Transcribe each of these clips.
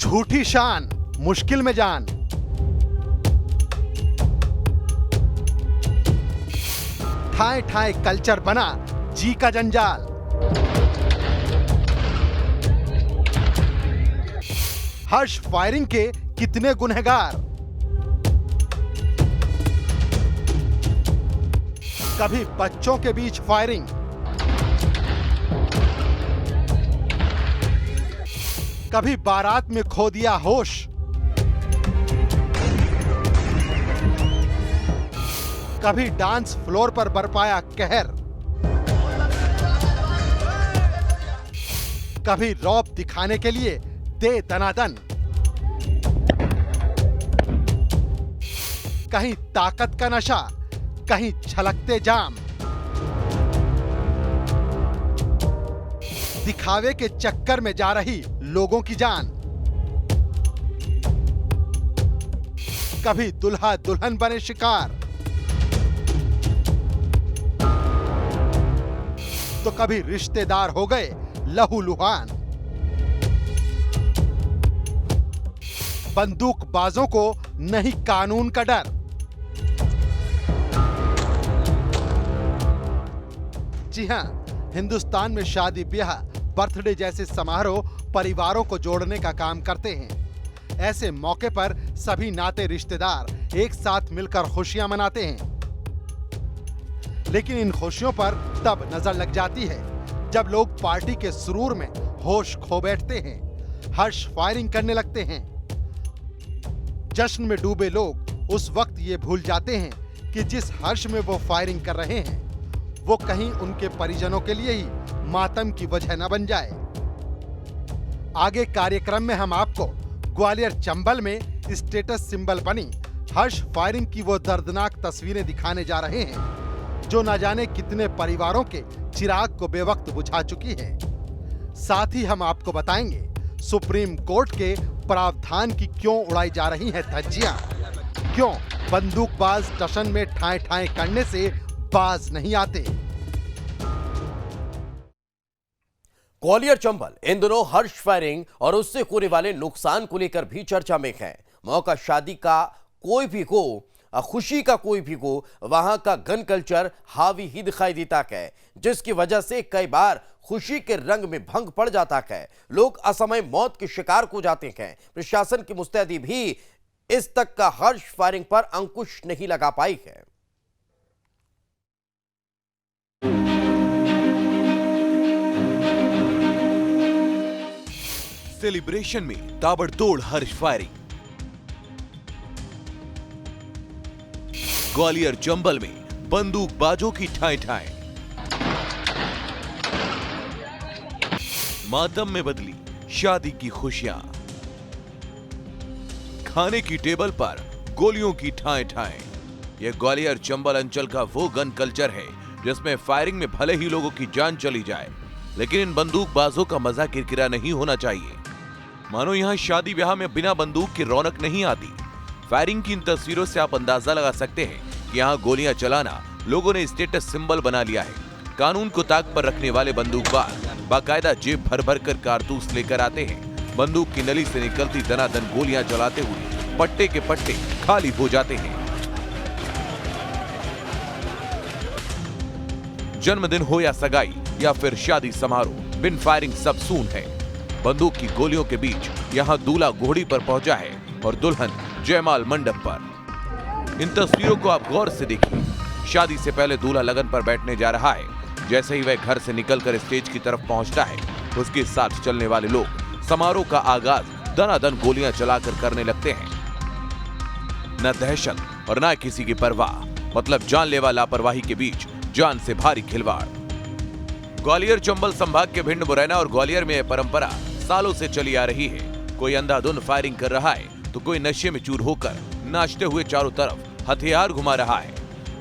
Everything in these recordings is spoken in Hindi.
झूठी शान, मुश्किल में जान। ठाए ठाए कल्चर बना जी का जंजाल। हर्ष फायरिंग के कितने गुनहगार। कभी बच्चों के बीच फायरिंग, कभी बारात में खो दिया होश, कभी डांस फ्लोर पर बरपाया कहर, कभी रौब दिखाने के लिए दे दनादन, कहीं ताकत का नशा, कहीं छलकते जाम। दिखावे के चक्कर में जा रही लोगों की जान। कभी दुल्हा दुल्हन बने शिकार, तो कभी रिश्तेदार हो गए लहूलुहान। बंदूकबाजों को नहीं कानून का डर। जी हां, हिंदुस्तान में शादी ब्याह, बर्थडे जैसे समारोह परिवारों को जोड़ने का काम करते हैं। ऐसे मौके पर सभी नाते रिश्तेदार एक साथ मिलकर खुशियां मनाते हैं। लेकिन इन खुशियों पर तब नजर लग जाती है जब लोग पार्टी के सुरूर में होश खो बैठते हैं, हर्ष फायरिंग करने लगते हैं। जश्न में डूबे लोग उस वक्त ये भूल जाते हैं कि जिस हर्ष में वो फायरिंग कर रहे हैं वो कहीं उनके परिजनों के लिए ही मातम की वजह न बन जाए। आगे कार्यक्रम में हम आपको ग्वालियर चंबल में स्टेटस सिंबल बनी हर्ष फायरिंग की वो दर्दनाक तस्वीरें दिखाने जा रहे हैं जो न जाने कितने परिवारों के चिराग को बेवक्त बुझा चुकी है। साथ ही हम आपको बताएंगे सुप्रीम कोर्ट के प्रावधान की क्यों उड़ाई जा रही हैं धज्जियां, क्यों बंदूकबाज टशन में ठाए ठाए करने से बाज नहीं आते। ग्वालियर चंबल इन दिनों हर्ष फायरिंग और उससे होने वाले नुकसान को लेकर भी चर्चा में है। मौका शादी का कोई भी हो, खुशी का कोई भी हो, वहां का गन कल्चर हावी ही दिखाई देता है, जिसकी वजह से कई बार खुशी के रंग में भंग पड़ जाता है। लोग असमय मौत के शिकार हो जाते हैं। प्रशासन की मुस्तैदी भी इस तक का हर्ष फायरिंग पर अंकुश नहीं लगा पाई है। सेलिब्रेशन में ताबड़तोड़ हर्ष फायरिंग। ग्वालियर चंबल में बंदूकबाजों की ठाए ठाए। मातम में बदली शादी की खुशियां। खाने की टेबल पर गोलियों की ठाए ठाए। यह ग्वालियर चंबल अंचल का वो गन कल्चर है जिसमें फायरिंग में भले ही लोगों की जान चली जाए, लेकिन इन बंदूकबाजों का मजा किरकिरा नहीं होना चाहिए। मानो यहां शादी ब्याह में बिना बंदूक की रौनक नहीं आती। फायरिंग की इन तस्वीरों से आप अंदाजा लगा सकते हैं कि यहां गोलियां चलाना लोगों ने स्टेटस सिंबल बना लिया है। कानून को ताक पर रखने वाले बंदूकबाज बाकायदा जेब भर भर कर कारतूस लेकर आते हैं। बंदूक की नली से निकलती दनादन गोलियां चलाते हुए पट्टे के पट्टे खाली हो जाते हैं। जन्मदिन हो या सगाई या फिर शादी समारोह, बिन फायरिंग सब सून है। बंदूक की गोलियों के बीच यहां दूल्हा घोड़ी पर पहुंचा है और दुल्हन जयमाल मंडप पर। इन तस्वीरों को आप गौर से देखिए। शादी से पहले दूल्हा लगन पर बैठने जा रहा है। जैसे ही वह घर से निकलकर स्टेज की तरफ पहुंचता है, उसके साथ चलने वाले लोग समारोह का आगाज दनादन गोलियां चलाकर करने लगते हैं। न दहशत और न किसी की परवाह, मतलब जानलेवा लापरवाही के बीच जान से भारी खिलवाड़। ग्वालियर चंबल संभाग के भिंड, मुरैना और ग्वालियर में यह परंपरा सालों से चली आ रही है। कोई अंधाधुंध फायरिंग कर रहा है तो कोई नशे में चूर होकर नाचते हुए चारों तरफ हथियार घुमा रहा है।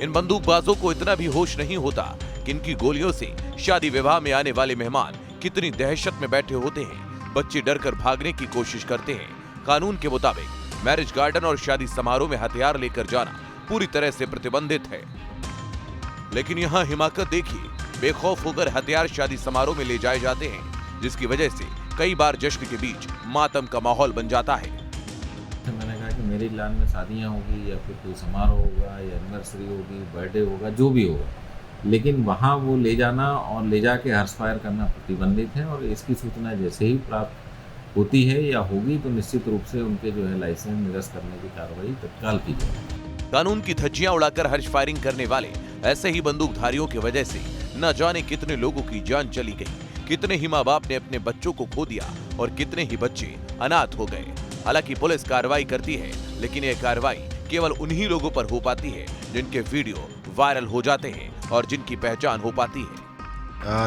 इन बंदूकबाजों को इतना भी होश नहीं होता कि इनकी गोलियों से शादी विवाह में आने वाले मेहमान कितनी दहशत में बैठे होते हैं। बच्चे डरकर भागने की कोशिश करते हैं। कानून के मुताबिक मैरिज गार्डन और शादी समारोह में हथियार लेकर जाना पूरी तरह से प्रतिबंधित है, लेकिन यहाँ हिमाकत देखिए। बेखौफ होकर हथियार शादी समारोह में ले जाए जाते हैं, जिसकी वजह से कई बार जश्न के बीच मातम का माहौल बन जाता है। मैंने कहा कि मेरी लान में शादियाँ होगी या फिर कोई समारोह होगा या एनिवर्सरी होगी, बर्थडे होगा, जो भी होगा, लेकिन वहाँ वो ले जाना और ले जाके हर्ष फायर करना प्रतिबंधित है। और इसकी सूचना जैसे ही प्राप्त होती है या होगी तो निश्चित रूप से उनके जो है लाइसेंस निरस्त करने की कार्रवाई तत्काल की जाएगी। कानून की धज्जियां उड़ाकर हर्ष फायरिंग करने वाले ऐसे ही बंदूकधारियों की वजह से न जाने कितने लोगों की जान चली गई, कितने ही माँ बाप ने अपने बच्चों को खो दिया और कितने ही बच्चे अनाथ हो गए। हालांकि पुलिस कार्रवाई करती है, लेकिन यह कार्रवाई केवल उन्हीं लोगों पर हो पाती है जिनके वीडियो वायरल हो जाते हैं और जिनकी पहचान हो पाती है।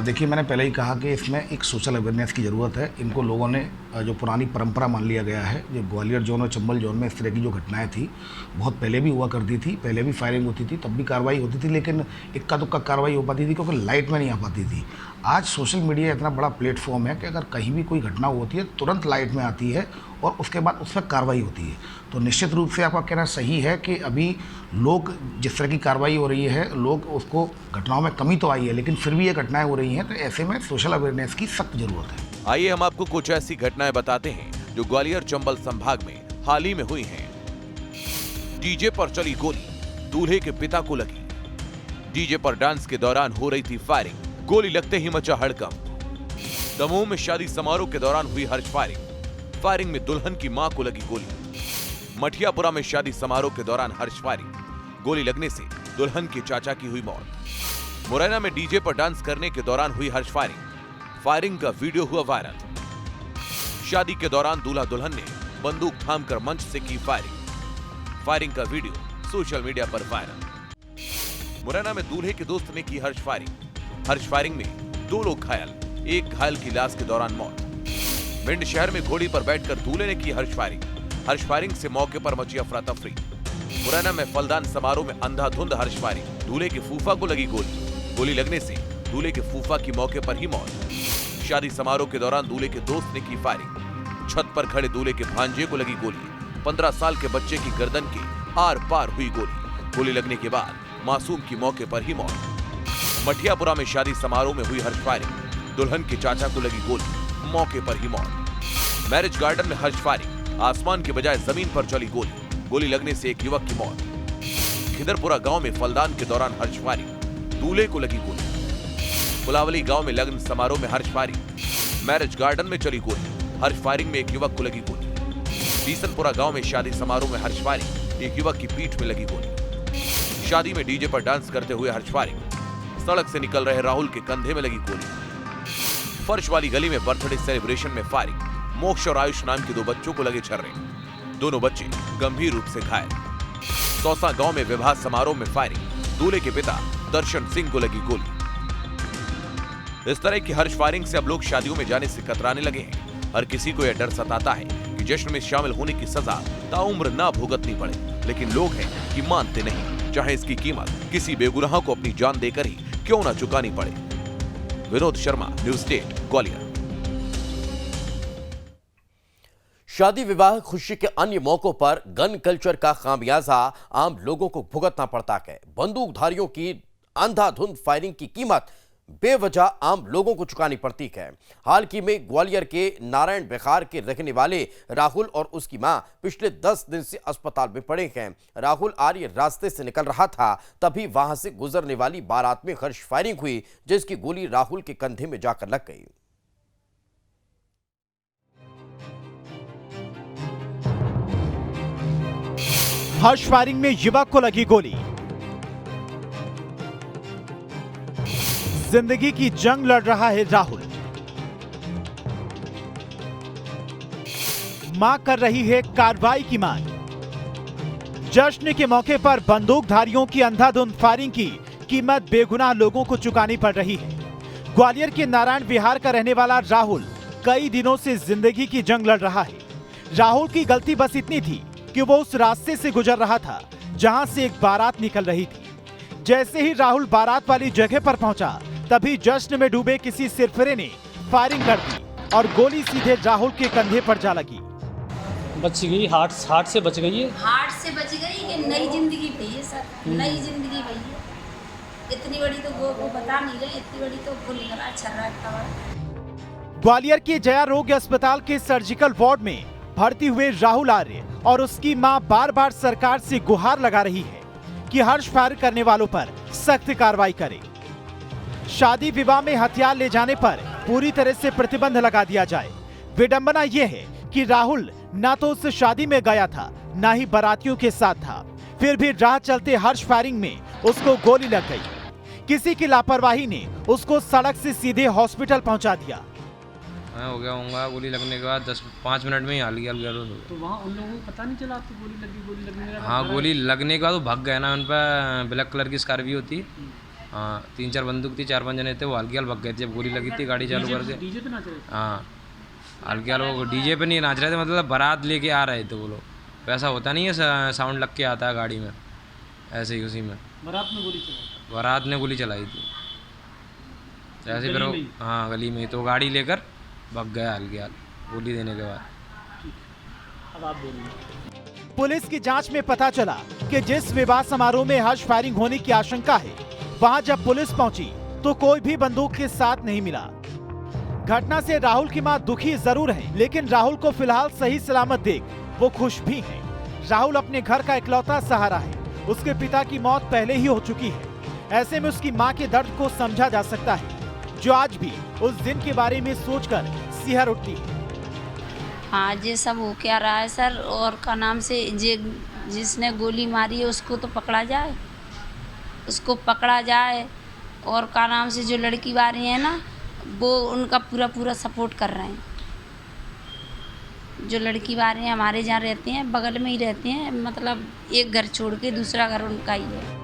देखिए, मैंने पहले ही कहा कि इसमें एक सोशल अवेयरनेस की ज़रूरत है। इनको लोगों ने जो पुरानी परंपरा मान लिया गया है, जो ग्वालियर जोन और चंबल जोन में इस तरह की जो घटनाएं थी बहुत पहले भी हुआ करती थी, पहले भी फायरिंग होती थी, तब भी कार्रवाई होती थी, लेकिन इक्का दुक्का कार्रवाई हो पाती थी क्योंकि लाइट में नहीं आ पाती थी। आज सोशल मीडिया इतना बड़ा प्लेटफॉर्म है कि अगर कहीं भी कोई घटना होती है तुरंत लाइट में आती है और उसके बाद उस पर कार्रवाई होती है। तो निश्चित रूप से आपका कहना सही है कि अभी लोग जिस तरह की कार्रवाई हो रही है, लोग उसको घटनाओं में कमी तो आई है, लेकिन फिर भी ये घटनाएं हो रही हैं, तो ऐसे में सोशल अवेयरनेस की सख्त जरूरत है। आइए हम आपको कुछ ऐसी घटनाएं बताते हैं जो ग्वालियर चंबल संभाग में हाल ही में हुई हैं। डीजे पर चली गोली, दूल्हे के पिता को लगी। डीजे पर डांस के दौरान हो रही थी फायरिंग, गोली लगते ही मचा हड़कंप। दमोह में शादी समारोह के दौरान हुई हर्ष फायरिंग, फायरिंग में दुल्हन की मां को लगी गोली। मठियापुरा में शादी समारोह के दौरान हर्ष फायरिंग, गोली लगने से दुल्हन के चाचा की हुई मौत। मुरैना में डीजे पर डांस करने के दौरान हुई हर्ष फायरिंग, फायरिंग का वीडियो हुआ वायरल। शादी के दौरान दूल्हा दुल्हन ने बंदूक थामकर मंच से की फायरिंग, फायरिंग का वीडियो सोशल मीडिया पर वायरल। मुरैना में दूल्हे के दोस्त ने की हर्ष फायरिंग में 2 लोग घायल, एक घायल की लाश के दौरान मौत। भिंड शहर में घोड़ी पर बैठकर दूल्हे ने की हर्ष फायरिंग से मौके पर मची अफरा तफरी। मुरैना में फलदान समारोह में अंधाधुंध हर्ष फायरिंग, दूल्हे के फूफा को लगी गोली लगने से दूल्हे के फूफा की मौके पर ही मौत। शादी समारोह के दौरान दूल्हे के दोस्त ने की फायरिंग, छत पर खड़े दूल्हे के भांजे को लगी गोली। 15 साल के बच्चे की गर्दन के आर पार हुई गोली लगने के बाद मासूम की मौके पर ही मौत। मठियापुरा में शादी समारोह में हुई हर्ष फायरिंग, दुल्हन के चाचा को लगी गोली, मौके पर ही मौत। मैरिज गार्डन में हर्ष फायरिंग, आसमान के बजाय जमीन पर चली गोली लगने से एक युवक की मौत। खिदरपुरा गांव में फलदान के दौरान हर्ष फायरिंग, दूल्हे को लगी गोली। कुलावली गांव में लग्न समारोह में हर्ष फायरिंग, मैरिज गार्डन में चली गोली, हर्ष फायरिंग में एक युवक को लगी गोली। बीसनपुरा गांव में शादी समारोह में हर्ष फायरिंग, एक युवक की पीठ में लगी गोली। शादी में डीजे पर डांस करते हुए हर्ष फायरिंग, सड़क से निकल रहे राहुल के कंधे में लगी गोली। फर्श वाली गली में बर्थडे सेलिब्रेशन में फायरिंग, मोक्ष और आयुष नाम के 2 बच्चों को लगे छर्रे, दोनों बच्चे गंभीर रूप से घायल। सौसा गांव में विवाह समारोह में फायरिंग, दूल्हे के पिता दर्शन सिंह को लगी गोली। इस तरह की हर्ष फायरिंग से अब लोग शादियों में जाने से कतराने लगे हैं। हर किसी को यह डर सताता है कि जश्न में शामिल होने की सजा ताउम्र ना भुगतनी पड़े, लेकिन लोग हैं कि मानते नहीं, चाहे इसकी कीमत किसी बेगुनाह को अपनी जान देकर ही क्यों ना चुकानी पड़े। विनोद शर्मा, न्यूज़ 8 ग्वालियर। शादी विवाह खुशी के अन्य मौकों पर गन कल्चर का खामियाजा आम लोगों को भुगतना पड़ता है। बंदूकधारियों की अंधाधुंध फायरिंग की कीमत बेवजह आम लोगों को चुकानी पड़ती है। हाल ही में ग्वालियर के नारायण बिहार के रहने वाले राहुल और उसकी मां पिछले 10 दिन से अस्पताल में पड़े हैं। राहुल आर्य रास्ते से निकल रहा था, तभी वहां से गुजरने वाली बारात में हर्ष फायरिंग हुई, जिसकी गोली राहुल के कंधे में जाकर लग गई। हर्ष फायरिंग में युवक को लगी गोली। जिंदगी की जंग लड़ रहा है राहुल। मां कर रही है कार्रवाई की मांग। जश्न के मौके पर बंदूकधारियों की अंधाधुंध फायरिंग की कीमत बेगुनाह लोगों को चुकानी पड़ रही है। ग्वालियर के नारायण विहार का रहने वाला राहुल कई दिनों से जिंदगी की जंग लड़ रहा है। राहुल की गलती बस इतनी थी कि वो उस रास्ते से गुजर रहा था जहां से एक बारात निकल रही थी। जैसे ही राहुल बारात वाली जगह पर पहुंचा, तभी जश्न में डूबे किसी सिरफिरे ने फायरिंग कर दी और गोली सीधे राहुल के कंधे पर जा लगी। बच गई, हार्ट से बच गई है। हार्ट से बच गई कि नई जिंदगी पाई है सर, नई जिंदगी पाई है। इतनी बड़ी तो वो बता नहीं रहे, इतनी बड़ी तो गोली लगा छर्रा का। ग्वालियर के जया रोग अस्पताल के सर्जिकल वार्ड में भर्ती हुए राहुल आर्य और उसकी मां बार बार सरकार से गुहार लगा रही है कि हर्ष फायर करने वालों पर सख्त कार्रवाई करे। शादी विवाह में हथियार ले जाने पर पूरी तरह से प्रतिबंध लगा दिया जाए। विडंबना यह है कि राहुल ना तो उस शादी में गया था, ना ही बारातियों के साथ था, फिर भी राह चलते हर्ष फायरिंग में उसको गोली लग गई। किसी की लापरवाही ने उसको सड़क से सीधे हॉस्पिटल पहुंचा दिया। मैं हो गया होऊंगा गोली लगने के बाद 10-5 मिनट में ही हाल गया। तो वहाँ उन लोगों को पता नहीं चला आपको गोली लगने के बाद? हाँ, गोली लगने के बाद वो भाग गए ना। उन पर ब्लैक कलर की स्कॉर्पियो थी। हाँ, 3-4 बंदूक थी, 4-5 जने थे। वो हल्की भाग गए थे जब गोली लगी थी गाड़ी चालू करके। डीजे पे नाच रहे थे? हाँ, हल्की लोग डीजे पे नहीं नाच रहे थे, मतलब बारात लेके आ रहे थे वो लोग। वैसा होता नहीं है, साउंड लग के आता है गाड़ी में, ऐसे ही उसी में बारात में गोली चलाई? बारात ने गोली चलाई थी ऐसे फिर। हाँ, गली में ही। तो गाड़ी लेकर भाग गया हल्की गोली देने के बाद। अब आप बोलिए। पुलिस की जांच में पता चला कि जिस विवाह समारोह में हर्ष फायरिंग होने की आशंका है, वहां जब पुलिस पहुंची तो कोई भी बंदूक के साथ नहीं मिला। घटना से राहुल की मां दुखी जरूर है, लेकिन राहुल को फिलहाल सही सलामत देख वो खुश भी हैं। राहुल अपने घर का इकलौता सहारा है। उसके पिता की मौत पहले ही हो चुकी है। ऐसे में उसकी मां के दर्द को समझा जा सकता है, जो आज भी उस दिन के बारे में सोचकर सिहर उठती है। हाँ, ये सब हो क्या रहा है सर? और का नाम से जिसने गोली मारी है उसको तो पकड़ा जाए, उसको पकड़ा जाए। और का नाम से जो लड़की वाली है ना, वो उनका पूरा सपोर्ट कर रहे हैं। जो लड़की वाले हैं हमारे जहाँ रहते हैं, बगल में ही रहते हैं, मतलब एक घर छोड़ के दूसरा घर उनका ही है।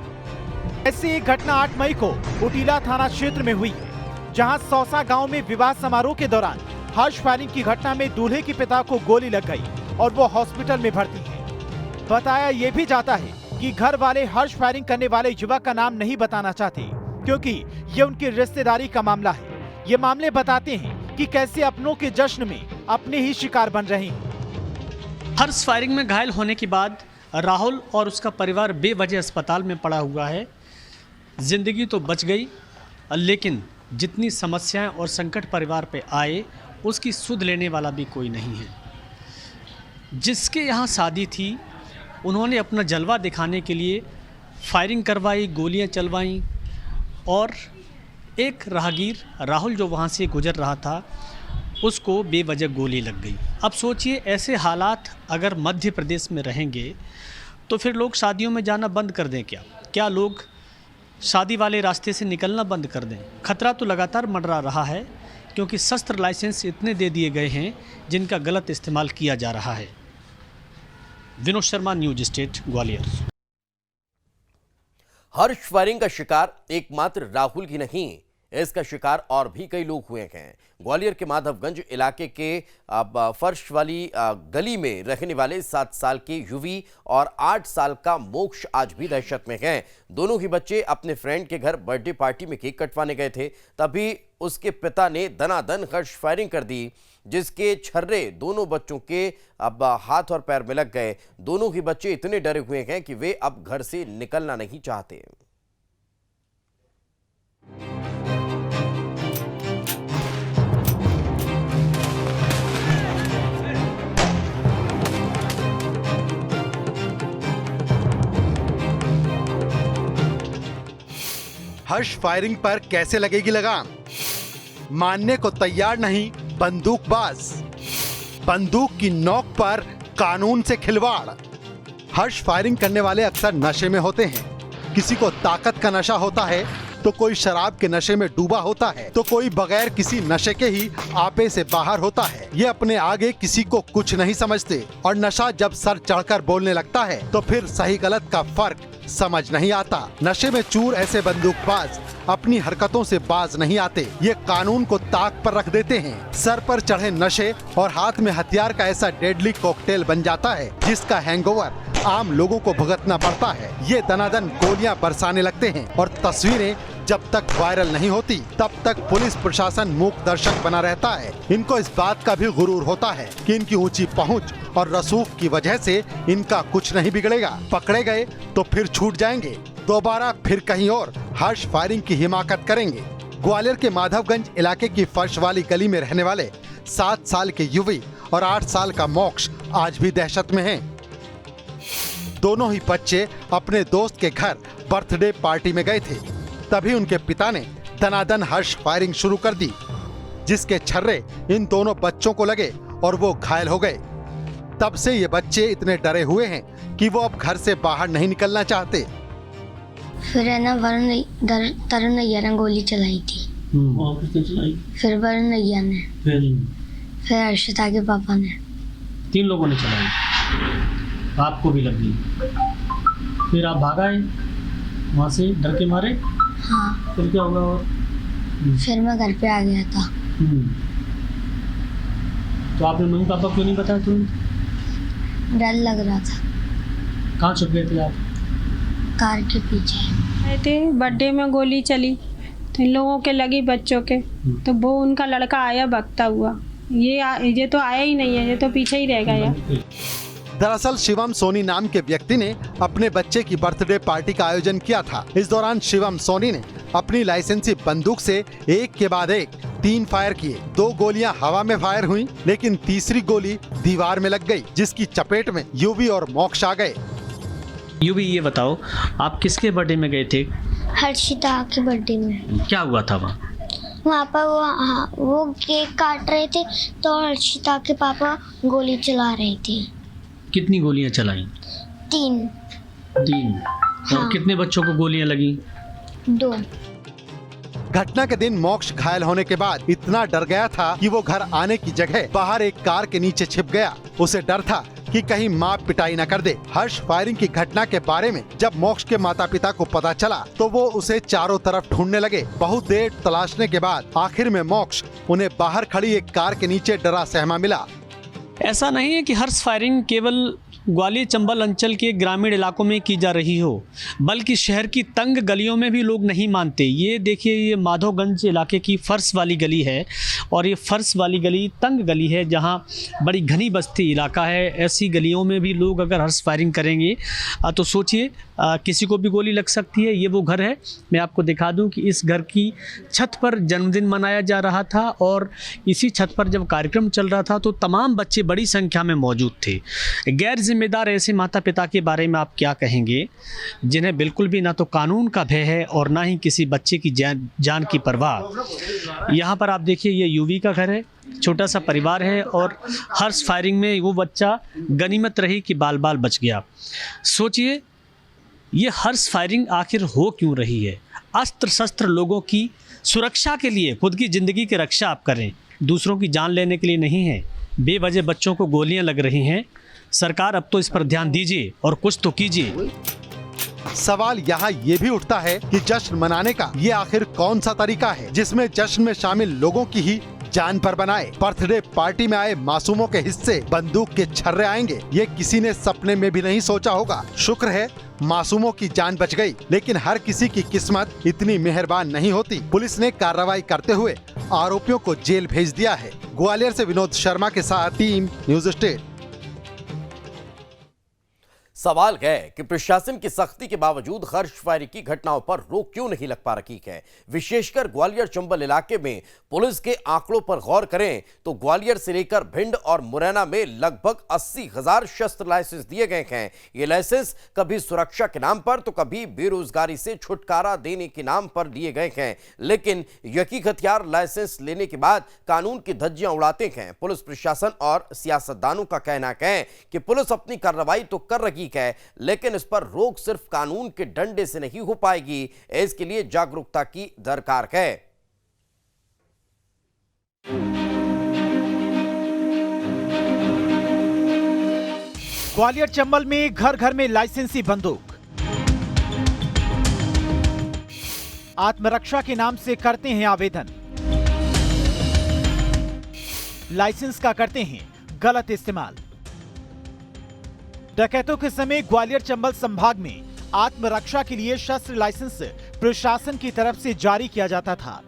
ऐसी एक घटना 8 मई को उटीला थाना क्षेत्र में हुई है, जहां सौसा गांव में विवाह समारोह के दौरान हर्ष फायरिंग की घटना में दूल्हे के पिता को गोली लग गई और वो हॉस्पिटल में भर्ती है। बताया ये भी जाता है कि घर वाले हर्ष फायरिंग करने वाले युवक का नाम नहीं बताना चाहते, क्योंकि ये उनकी रिश्तेदारी का मामला है। ये मामले बताते हैं कि कैसे अपनों के जश्न में अपने ही शिकार बन रहे हैं। हर्ष फायरिंग में घायल होने के बाद राहुल और उसका परिवार बेवजह अस्पताल में पड़ा हुआ है। जिंदगी तो बच गई, लेकिन जितनी समस्याएं और संकट परिवार पे आए, उसकी सुध लेने वाला भी कोई नहीं है। जिसके यहाँ शादी थी, उन्होंने अपना जलवा दिखाने के लिए फायरिंग करवाई, गोलियां चलवाईं, और एक राहगीर राहुल जो वहाँ से गुजर रहा था, उसको बेवजह गोली लग गई। अब सोचिए, ऐसे हालात अगर मध्य प्रदेश में रहेंगे तो फिर लोग शादियों में जाना बंद कर दें क्या? क्या लोग शादी वाले रास्ते से निकलना बंद कर दें? खतरा तो लगातार मंडरा रहा है, क्योंकि शस्त्र लाइसेंस इतने दे दिए गए हैं जिनका गलत इस्तेमाल किया जा रहा है। Vinod Sharma, news state, Gwalior. हर्ष फायरिंग का शिकार एकमात्र राहुल ही नहीं, इसका शिकार और भी कई लोग हुए हैं। ग्वालियर के माधवगंज इलाके के फर्श वाली गली में रहने वाले 7 साल के युवी और 8 साल का मोक्ष आज भी दहशत में हैं। दोनों ही बच्चे अपने फ्रेंड के घर बर्थडे पार्टी में केक कटवाने गए थे, तभी उसके पिता ने दनादन हर्ष फायरिंग कर दी, जिसके छर्रे दोनों बच्चों के अब हाथ और पैर में लग गए। दोनों ही बच्चे इतने डरे हुए हैं कि वे अब घर से निकलना नहीं चाहते। हर्ष फायरिंग पर कैसे लगेगी लगाम? मानने को तैयार नहीं बंदूकबाज। बंदूक की नोक पर कानून से खिलवाड़। हर्ष फायरिंग करने वाले अक्सर नशे में होते हैं। किसी को ताकत का नशा होता है, तो कोई शराब के नशे में डूबा होता है, तो कोई बगैर किसी नशे के ही आपे से बाहर होता है। ये अपने आगे किसी को कुछ नहीं समझते, और नशा जब सर चढ़कर बोलने लगता है तो फिर सही गलत का फर्क समझ नहीं आता। नशे में चूर ऐसे बंदूकबाज अपनी हरकतों से बाज नहीं आते। ये कानून को ताक पर रख देते हैं। सर पर चढ़े नशे और हाथ में हथियार का ऐसा डेडली कॉकटेल बन जाता है, जिसका हैंगओवर आम लोगों को भुगतना पड़ता है। ये दनादन गोलियां बरसाने लगते हैं, और तस्वीरें जब तक वायरल नहीं होती तब तक पुलिस प्रशासन मूक दर्शक बना रहता है। इनको इस बात का भी गुरूर होता है कि इनकी ऊंची पहुंच और रसूख की वजह से इनका कुछ नहीं बिगड़ेगा। पकड़े गए तो फिर छूट जाएंगे, दोबारा फिर कहीं और हर्ष फायरिंग की हिमाकत करेंगे। ग्वालियर के माधवगंज इलाके की फर्श वाली गली में रहने वाले 7 साल के युवी और 8 साल का मोक्ष आज भी दहशत में हैं। दोनों ही बच्चे अपने दोस्त के घर बर्थडे पार्टी में गए थे, तभी उनके पिता ने दनादन हर्ष फायरिंग शुरू कर दी, जिसके छर्रे इन दोनों बच्चों को लगे और वो घायल हो गए। तब से ये बच्चे इतने डरे हुए हैं कि वो अब घर से बाहर नहीं निकलना चाहते। फिर है ना तरुण नैया ने गोली चलाई थी। और किसने चलाई? फिर वरुण नैया ने, फिर हर्षिता के पापा ने। 3 लोगों ने चलाई, आपको भी लग गई। फिर आप भाग आए वहाँ से डर के मारे? हाँ। फिर क्या हुआ? और फिर मैं घर पे आ गया था। तो आपने मम्मी पापा क्यों नहीं बताया तुरंत? डर लग रहा था। कहाँ छुप गए थे आप? कार के पीछे आए थे। बर्थडे में गोली चली तो इन लोगों के लगी बच्चों के, तो वो उनका लड़का आया भागता हुआ। ये तो आया ही नहीं है, ये तो पीछे ही रह गया। दरअसल शिवम सोनी नाम के व्यक्ति ने अपने बच्चे की बर्थडे पार्टी का आयोजन किया था। इस दौरान शिवम सोनी ने अपनी लाइसेंसी बंदूक से एक के बाद एक 3 फायर किए। 2 गोलियां हवा में फायर हुई, लेकिन तीसरी गोली दीवार में लग गई, जिसकी चपेट में युवी और मोक्ष आ गए। युवी, ये बताओ आप किसके बर्थडे में गए थे? हर्षिता के बर्थडे में। क्या हुआ था वहाँ? वहाँ पर वो केक काट रहे थे तो हर्षिता के पापा गोली चला रहे थे। कितनी गोलियां चलाई? 3। और हाँ। कितने बच्चों को गोलियां लगी? 2। घटना के दिन मोक्ष घायल होने के बाद इतना डर गया था कि वो घर आने की जगह बाहर एक कार के नीचे छिप गया। उसे डर था कि कहीं माँ पिटाई न कर दे। हर्ष फायरिंग की घटना के बारे में जब मोक्ष के माता पिता को पता चला तो वो उसे चारों तरफ ढूंढने लगे। बहुत देर तलाशने के बाद आखिर में मोक्ष उन्हें बाहर खड़ी एक कार के नीचे डरा सहमा मिला। ऐसा नहीं है कि हर्ष फायरिंग केवल ग्वालियर चंबल अंचल के ग्रामीण इलाकों में की जा रही हो, बल्कि शहर की तंग गलियों में भी लोग नहीं मानते। ये देखिए, ये माधवगंज इलाके की फर्श वाली गली है और ये फर्श वाली गली तंग गली है जहाँ बड़ी घनी बस्ती इलाका है। ऐसी गलियों में भी लोग अगर हर्ष फायरिंग करेंगे तो सोचिए किसी को भी गोली लग सकती है। ये वो घर है, मैं आपको दिखा दूं कि इस घर की छत पर जन्मदिन मनाया जा रहा था और इसी छत पर जब कार्यक्रम चल रहा था तो तमाम बच्चे बड़ी संख्या में मौजूद थे। गैर जिम्मेदार ऐसे माता पिता के बारे में आप क्या कहेंगे, जिन्हें बिल्कुल भी ना तो कानून का भय है और ना ही किसी बच्चे की जान की परवाह। यहाँ पर आप देखिए, ये यूवी का घर है, छोटा सा परिवार है और हर्ष फायरिंग में वो बच्चा गनीमत रही कि बाल बाल बच गया। सोचिए ये हर्ष फायरिंग आखिर हो क्यों रही है? अस्त्र शस्त्र लोगों की सुरक्षा के लिए, खुद की ज़िंदगी की रक्षा आप करें, दूसरों की जान लेने के लिए नहीं है। बेवजह बच्चों को गोलियां लग रही हैं। सरकार अब तो इस पर ध्यान दीजिए और कुछ तो कीजिए। सवाल यहाँ ये भी उठता है कि जश्न मनाने का ये आखिर कौन सा तरीका है जिसमें जश्न में शामिल लोगों की ही जान पर बनाए। बर्थडे पार्टी में आए मासूमों के हिस्से बंदूक के छर्रे आएंगे, ये किसी ने सपने में भी नहीं सोचा होगा। शुक्र है मासूमों की जान बच गई, लेकिन हर किसी की किस्मत इतनी मेहरबान नहीं होती। पुलिस ने कार्रवाई करते हुए आरोपियों को जेल भेज दिया है। ग्वालियर से विनोद शर्मा के साथ टीम न्यूज स्टेट। सवाल है कि प्रशासन की सख्ती के बावजूद हर्ष फायरिंग की घटनाओं पर रोक क्यों नहीं लग पा रही है। विशेषकर ग्वालियर चंबल इलाके में पुलिस के आंकड़ों पर गौर करें तो ग्वालियर से लेकर भिंड और मुरैना में लगभग 80,000 शस्त्र लाइसेंस दिए गए हैं। ये लाइसेंस कभी सुरक्षा के नाम पर तो कभी बेरोजगारी से छुटकारा देने के नाम पर दिए गए हैं, लेकिन यही हथियार लाइसेंस लेने के बाद कानून की धज्जियां उड़ाते हैं। पुलिस प्रशासन और सियासतदानों का कहना है कि पुलिस अपनी कार्रवाई तो कर रही है, लेकिन इस पर रोक सिर्फ कानून के डंडे से नहीं हो पाएगी। इसके लिए जागरूकता की दरकार है। ग्वालियर चंबल में घर घर में लाइसेंसी बंदूक, आत्मरक्षा के नाम से करते हैं आवेदन, लाइसेंस का करते हैं गलत इस्तेमाल। डकैतों के समय ग्वालियर चंबल संभाग में आत्मरक्षा के लिए शस्त्र लाइसेंस प्रशासन की तरफ से जारी किया जाता था।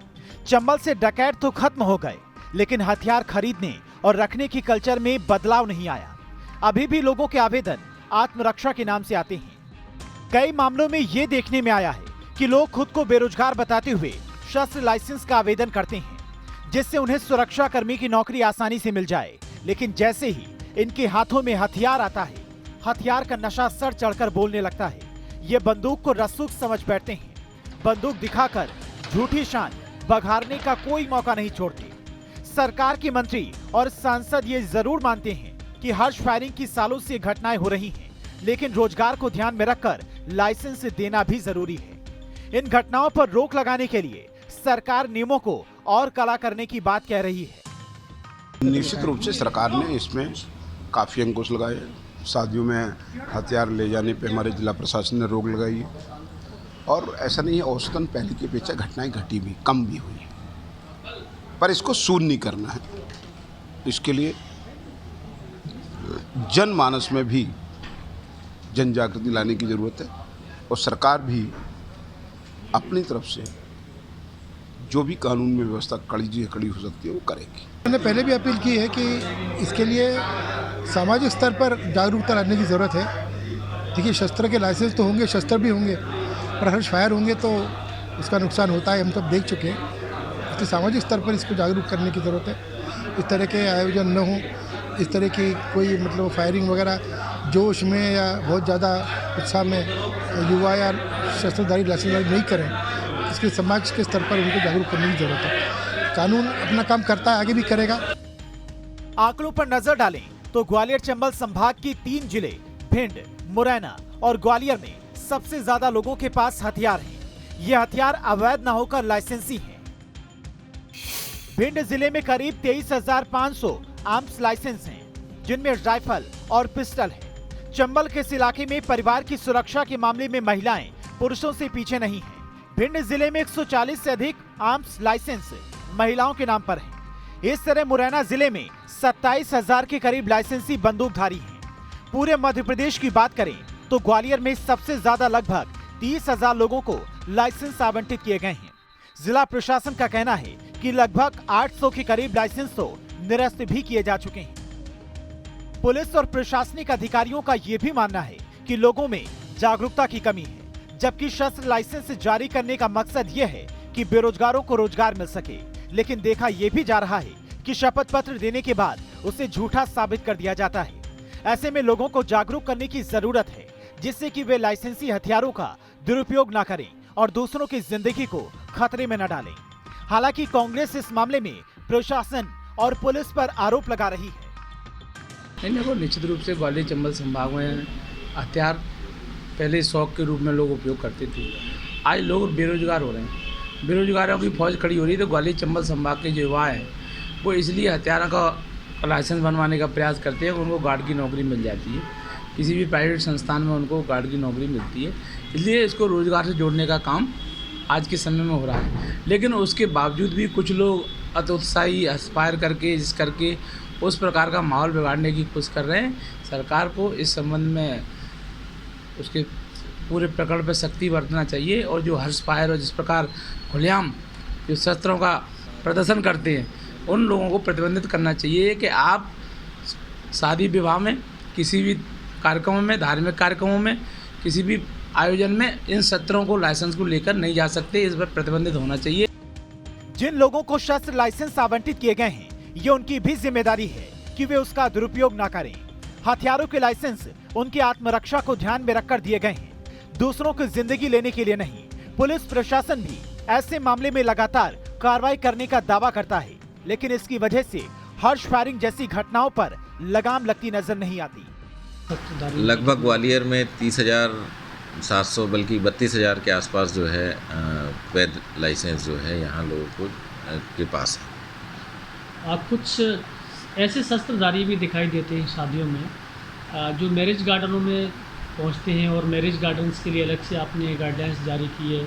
चंबल से डकैत तो खत्म हो गए, लेकिन हथियार खरीदने और रखने की कल्चर में बदलाव नहीं आया। अभी भी लोगों के आवेदन आत्मरक्षा के नाम से आते हैं। कई मामलों में यह देखने में आया है कि लोग खुद को बेरोजगार बताते हुए शस्त्र लाइसेंस का आवेदन करते हैं, जिससे उन्हें सुरक्षा कर्मी की नौकरी आसानी से मिल जाए। लेकिन जैसे ही इनके हाथों में हथियार आता है, हथियार का नशा सर चढ़कर बोलने लगता है। ये बंदूक को रसूख समझ बैठते हैं। बंदूक दिखाकर झूठी शान बघारने का कोई मौका नहीं छोड़ते। सरकार के मंत्री और सांसद ये जरूर मानते हैं कि हर्ष फायरिंग की सालों से घटनाएं हो रही हैं, लेकिन रोजगार को ध्यान में रखकर लाइसेंस देना भी जरूरी है। इन घटनाओं पर रोक लगाने के लिए सरकार नियमों को और कड़ा करने की बात कह रही है। निश्चित रूप से सरकार ने इसमें काफ़ी अंकुश लगाए। शादियों में हथियार ले जाने पे हमारे जिला प्रशासन ने रोक लगाई है, और ऐसा नहीं है, औसतन पहले की अपेक्षा घटनाएं घटी भी, कम भी हुई है, पर इसको शून्य नहीं करना है। इसके लिए जनमानस में भी जन जागृति लाने की ज़रूरत है, और सरकार भी अपनी तरफ से जो भी कानून में व्यवस्था कड़ी हो सकती है वो करेगी। मैंने पहले भी अपील की है कि इसके लिए सामाजिक स्तर पर जागरूकता लाने की ज़रूरत है। देखिए, शस्त्र के लाइसेंस तो होंगे, शस्त्र भी होंगे, पर हर्ष फायर होंगे तो उसका नुकसान होता है, हम सब देख चुके हैं। इसलिए सामाजिक स्तर पर इसको जागरूक करने की ज़रूरत है। इस तरह के आयोजन न हों, इस तरह की कोई मतलब फायरिंग वगैरह जोश में या बहुत ज़्यादा उत्साह में युवा या शस्त्रधारी लाइसेंसधारी नहीं करें। इसके समाज के स्तर पर उनको जागरूक करने की ज़रूरत है। कानून अपना काम करता है, आगे भी करेगा। आंकड़ों पर नजर डालें तो ग्वालियर चंबल संभाग की 3 जिले भिंड, मुरैना और ग्वालियर में सबसे ज्यादा लोगों के पास हथियार हैं। ये हथियार अवैध न होकर लाइसेंसी हैं। भिंड जिले में करीब 23,500 आर्म्स लाइसेंस हैं, जिनमें राइफल और पिस्टल है। चंबल के इस इलाके में परिवार की सुरक्षा के मामले में महिलाएं पुरुषों से पीछे नहीं हैं। भिंड जिले में 140 से अधिक आर्म्स लाइसेंस महिलाओं के नाम पर है। इस तरह मुरैना जिले में 27,000 के करीब लाइसेंसी बंदूकधारी हैं। पूरे मध्य प्रदेश की बात करें तो ग्वालियर में सबसे ज्यादा लगभग 30,000 लोगों को लाइसेंस आवंटित किए गए हैं। जिला प्रशासन का कहना है कि लगभग 800 के करीब लाइसेंस तो निरस्त भी किए जा चुके हैं। पुलिस और प्रशासनिक अधिकारियों का यह भी मानना है कि लोगों में जागरूकता की कमी है, जबकि शस्त्र लाइसेंस जारी करने का मकसद यह है कि बेरोजगारों को रोजगार मिल सके। लेकिन देखा यह भी जा रहा है कि शपथ पत्र देने के बाद उसे झूठा साबित कर दिया जाता है। ऐसे में लोगों को जागरूक करने की जरूरत है, जिससे कि वे लाइसेंसी हथियारों का दुरुपयोग न करें और दूसरों की जिंदगी को खतरे में न डालें। हालांकि कांग्रेस इस मामले में प्रशासन और पुलिस पर आरोप लगा रही है। देखो, निश्चित रूप से ग्वालियर चंबल संभाग में हथियार पहले शौक के रूप में लोग उपयोग करते थे। आज लोग बेरोजगार हो रहे हैं, बेरोजगारों की फौज खड़ी हो रही है। तो ग्वालियर चंबल संभाग के जो युवा हैं वो इसलिए हथियारों का लाइसेंस बनवाने का प्रयास करते हैं। उनको गार्ड की नौकरी मिल जाती है, किसी भी प्राइवेट संस्थान में उनको गार्ड की नौकरी मिलती है। इसलिए इसको रोजगार से जोड़ने का काम आज के समय में हो रहा है। लेकिन उसके बावजूद भी कुछ लोग अत्युत्साही एस्पायर करके उस प्रकार का माहौल बिगाड़ने की कोशिश कर रहे हैं। सरकार को इस संबंध में उसके पूरे प्रकरण पर सख्ती बरतना चाहिए, और जो हर्ष फायर और जिस प्रकार खुलेआम जो शस्त्रों का प्रदर्शन करते हैं उन लोगों को प्रतिबंधित करना चाहिए कि आप शादी विवाह में, किसी भी कार्यक्रमों में, धार्मिक कार्यक्रमों में, किसी भी आयोजन में इन शस्त्रों को, लाइसेंस को लेकर नहीं जा सकते। इस पर प्रतिबंधित होना चाहिए। जिन लोगों को शस्त्र लाइसेंस आवंटित किए गए हैं, ये उनकी भी जिम्मेदारी है कि वे उसका दुरुपयोग न करें। हथियारों के लाइसेंस उनकी आत्मरक्षा को ध्यान में रखकर दिए गए हैं, दूसरों की जिंदगी लेने के लिए नहीं। पुलिस प्रशासन भी ऐसे मामले में लगातार कार्रवाई करने का दावा करता है, लेकिन इसकी वजह से हर्ष फायरिंग जैसी घटनाओं पर लगाम लगती नजर नहीं आती। लगभग ग्वालियर में 30,700 बल्कि 32,000 के आसपास जो है वैध लाइसेंस जो है यहाँ लोगों को के पास है। आप कुछ ऐसे शस्त्रधारी भी दिखाई देते हैं शादियों में, जो मैरिज गार्डनों में पहुंचते हैं, और मैरिज गार्डन्स के लिए अलग से आपने गाइडलाइंस जारी की है,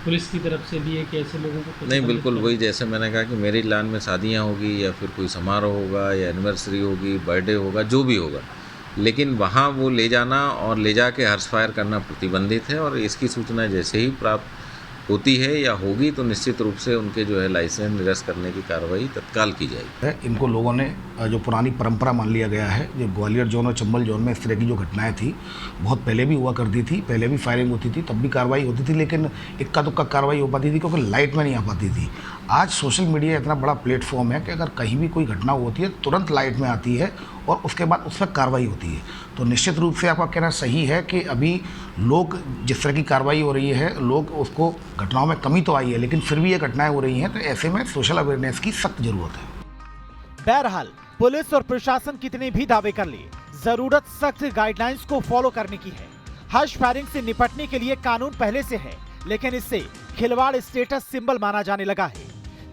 पुलिस की तरफ से भी है कि ऐसे लोगों को नहीं, बिल्कुल वही जैसे मैंने कहा कि मैरिज लॉन में शादियां होगी या फिर कोई समारोह होगा या एनिवर्सरी होगी, बर्थडे होगा, जो भी होगा, लेकिन वहाँ वो ले जाना और ले जाके हर्ष फायर करना प्रतिबंधित है। और इसकी सूचना जैसे ही प्राप्त होती है या होगी तो निश्चित रूप से उनके जो है लाइसेंस निरस्त करने की कार्रवाई तत्काल की जाएगी। इनको लोगों ने जो पुरानी परंपरा मान लिया गया है, जो ग्वालियर जोन और चंबल जोन में इस तरह की जो घटनाएं थी बहुत पहले भी हुआ करती थी, पहले भी फायरिंग होती थी, तब भी कार्रवाई होती थी, लेकिन इक्का दुक्का कार्रवाई हो पाती थी क्योंकि लाइट में नहीं आ पाती थी। आज सोशल मीडिया इतना बड़ा प्लेटफॉर्म है कि अगर कहीं भी कोई घटना होती है तुरंत लाइट में आती है और उसके बाद उस पर कार्रवाई होती है। तो निश्चित रूप से आपका कहना सही है कि अभी लोग जिस तरह की कार्रवाई हो रही है, लोग उसको घटनाओं में कमी तो आई है, लेकिन फिर भी ये घटनाएं हो रही हैं, तो ऐसे में सोशल अवेयरनेस की सख्त जरूरत है। बहरहाल पुलिस और प्रशासन कितने भी दावे कर ले, जरूरत सख्त गाइडलाइंस को फॉलो करने की है। हर्ष फायरिंग से निपटने के लिए कानून पहले से है, लेकिन इससे खिलवाड़ स्टेटस सिंबल माना जाने लगा है।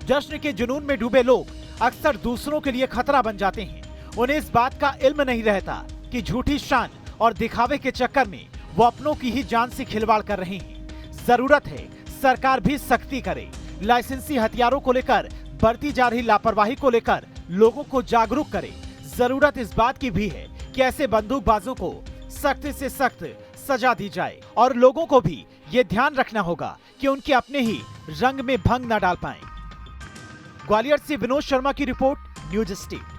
जश्न के जुनून में डूबे लोग अक्सर दूसरों के लिए खतरा बन जाते हैं। उन्हें इस बात का इल्म नहीं रहता कि झूठी शान और दिखावे के चक्कर में वो अपनों की ही जान से खिलवाड़ कर रहे हैं। जरूरत है सरकार भी सख्ती करे, लाइसेंसी हथियारों को लेकर बढ़ती जा रही लापरवाही को लेकर लोगों को जागरूक करे। जरूरत इस बात की भी है कि ऐसे बंदूकबाजों को सख्त से सख्त सजा दी जाए और लोगों को भी ये ध्यान रखना होगा कि उनके अपने ही रंग में भंग न डाल पाएं। ग्वालियर से विनोद शर्मा की रिपोर्ट, न्यूज स्टेट।